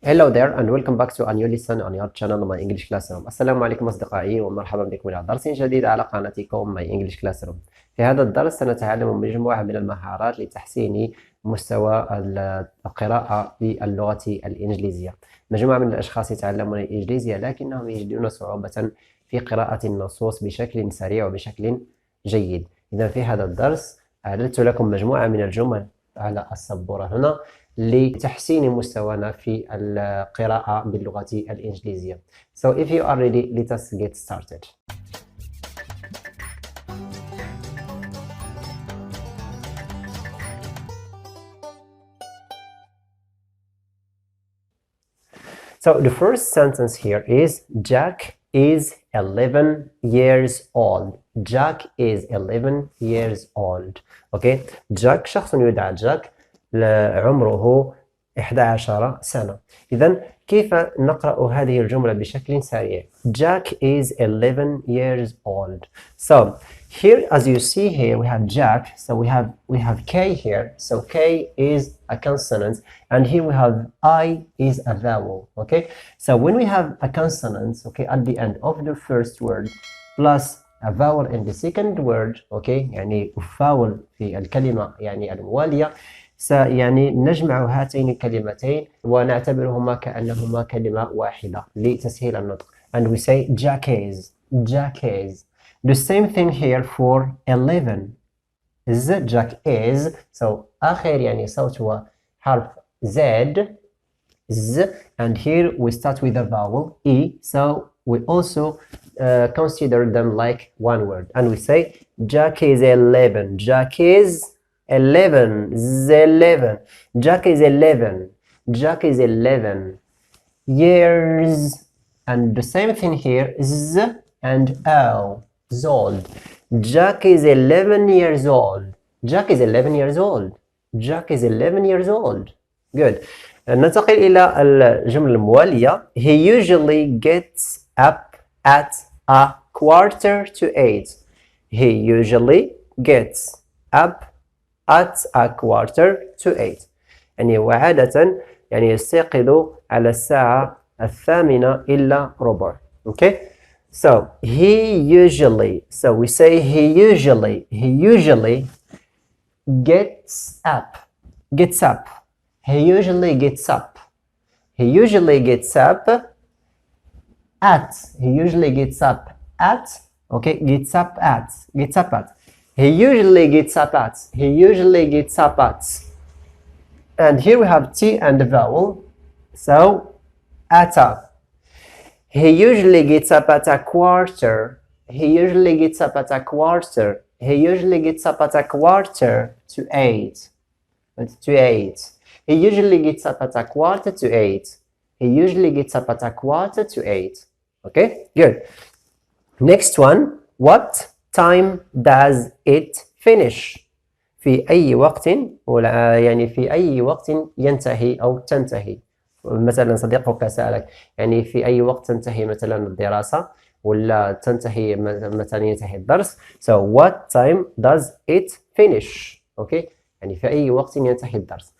Hello there and welcome back to a new lesson on your channel My English Classroom. السلام عليكم أصدقائي ومرحبا بكم إلى درس جديد على قناتكم My English Classroom. في هذا الدرس سنتعلم مجموعة من المهارات لتحسين مستوى القراءة باللغة الإنجليزية. مجموعة من الأشخاص يتعلمون الإنجليزية لكنهم يجدون صعوبة في قراءة النصوص بشكل سريع وبشكل جيد. إذا في هذا الدرس أعددت لكم مجموعة من الجمل على السبورة هنا لتحسين مستوانا في القراءة باللغة الإنجليزية. So if you are ready, let us get started. So the first sentence here is Jack is 11 years old. Jack is 11 years old. Okay, Jack شخص يدعى جاك عمره 11 سنة. إذن كيف نقرأ هذه الجملة بشكل سريع؟ Jack is 11 years old. So here, as you see here, we have Jack. So we have K here. So K is a consonant, and here we have I is a vowel. Okay. So when we have a consonant, okay, at the end of the first word plus a vowel in the second word, okay, يعني vowel في الكلمة يعني الموالية. يعني نجمع هاتين الكلمتين ونعتبرهما كأنهما كلمة واحدة لتسهيل النطق. And we say Jack is. Jack is. The same thing here for 11. Jack is. So آخر يعني صوت هو حرف Z. Z. And here we start with a vowel E. So we also consider them like one word. And we say Jack is 11. Jack is 11. Z11. Jack is 11. Jack is 11 years. And the same thing here, Z and O. Old. Jack is 11 years old. Jack is 11 years old. Jack is 11 years old. Good. ننتقل إلى الجملة الموالية. He usually gets up at a 7:45. He usually gets up at a 7:45. يعني وعادة يعني يستيقظ على الساعة 8:45. Okay? So he usually, so we say he usually gets up. He usually gets up. He usually gets up at. He usually gets up at. Okay, gets up at. He usually gets up at. He usually gets up at. And here we have T and the vowel. So, at a. He usually gets up at a 1/4. He usually gets up at a 1/4. He usually gets up at a 7:45. To 8. He usually gets up at a 7:45. He usually gets up at a 7:45. Okay, good. Next one. What time does it finish? في أي وقت يعني في أي وقت ينتهي أو تنتهي. مثلا صديقك سألك يعني في أي وقت تنتهي مثلا الدراسة ولا تنتهي مثلا ينتهي الدرس. So what time does it finish? Okay, يعني في أي وقت ينتهي الدرس.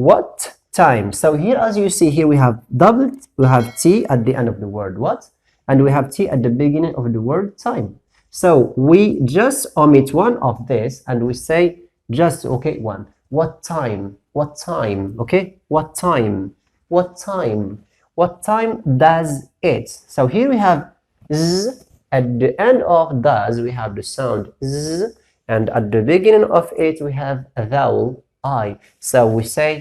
What time? So here, as you see here, we have T at the end of the word what, and we have T at the beginning of the word time. So we just omit one of this and we say just, okay, one. What time? What time? Okay, what time? What time? What time does it? So here we have Z. At the end of does we have the sound Z, and at the beginning of it we have a vowel I. So we say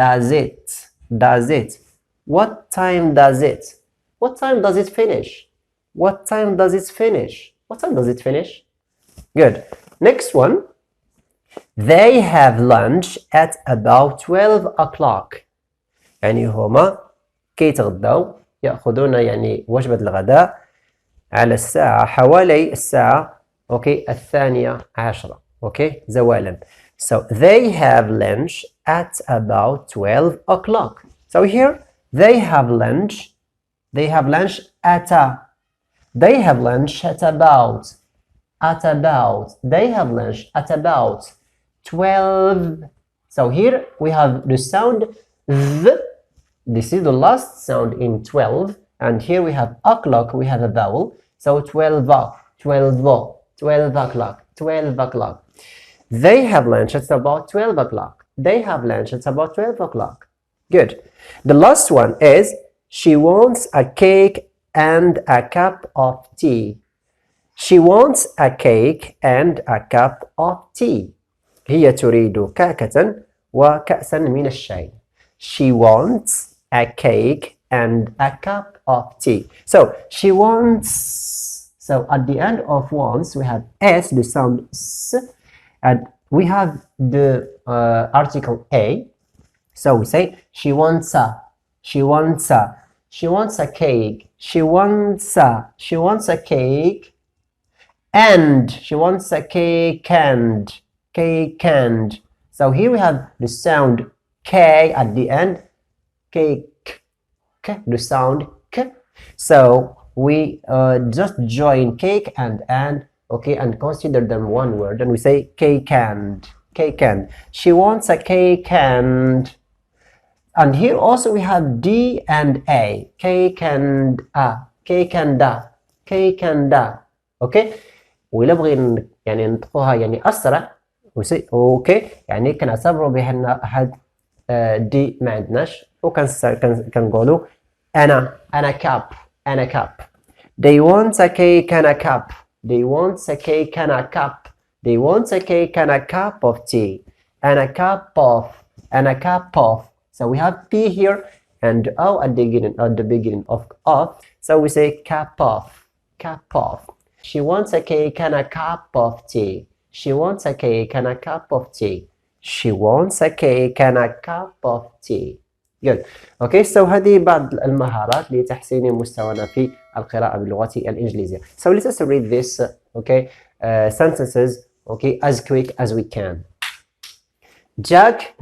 does it. Does it. What time does it? What time does it finish? What time does it finish? What time does it finish? Good. Next one. They have lunch at about 12 o'clock. يعني هما كي يتغداو يأخذون يعني وجبة الغداء على الساعة حوالي الساعة أوكي 12. أوكي زوالا. So they have lunch at about 12 o'clock. So here they have lunch. They have lunch at a. They have lunch at about. They have lunch at about 12. So here we have the sound th This is the last sound in 12, and here we have o'clock, we have a vowel. So 12 o'clock, 12 o'clock. They have lunch at about 12 o'clock. They have lunch at about 12 o'clock. Good. The last one is she wants a cake and a cup of tea. She wants a cake and a cup of tea. هي تريد كعكة وكأسا من الشاي. She wants a cake and a cup of tea. So she wants. So at the end of wants we have s, the sound s, and we have the article a. So we say she wants a. She wants a. She wants a cake. She wants a. She wants a cake. And she wants a cake and. Cake and. So here we have the sound k at the end. Cake. K, the sound k. So we just join cake and okay, and consider them one word, and we say cake and. Cake and. She wants a cake and. And here also we have D and A. Cake and a. Cake and a. Cake and a. Okay. ولا بغي يعني نطقوها يعني أسرع اوكي يعني كنعتبروا بأن أحد دي ما عندناش وكنقولوا أنا كاب. They want a cake and a cup. They want a cake and a cup. They want a cake and a cup of tea. And a cup of. So we have P here and O at the beginning of. So we say cup of. She wants a cake and a cup of tea. She wants a cake and a cup of tea. She wants a cake and a cup of tea. Good. Okay, so هذه بعض المهارات لتحسين مستوانا في القراءة باللغة الإنجليزية. So let us read this, okay, sentences, okay, as quick as we can. Jack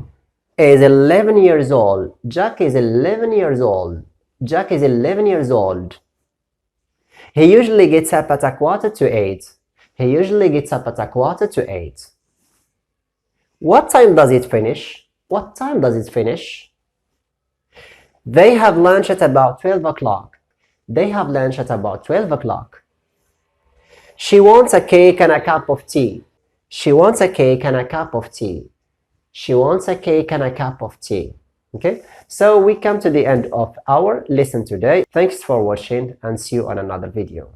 is 11 years old. Jack is 11 years old. Jack is 11 years old. He usually gets up at 7:45. He usually gets up at 7:45. What time does it finish? What time does it finish? They have lunch at about 12 o'clock. They have lunch at about 12 o'clock. She wants a cake and a cup of tea. She wants a cake and a cup of tea. She wants a cake and a cup of tea. Okay, so we come to the end of our lesson today. Thanks for watching and see you on another video.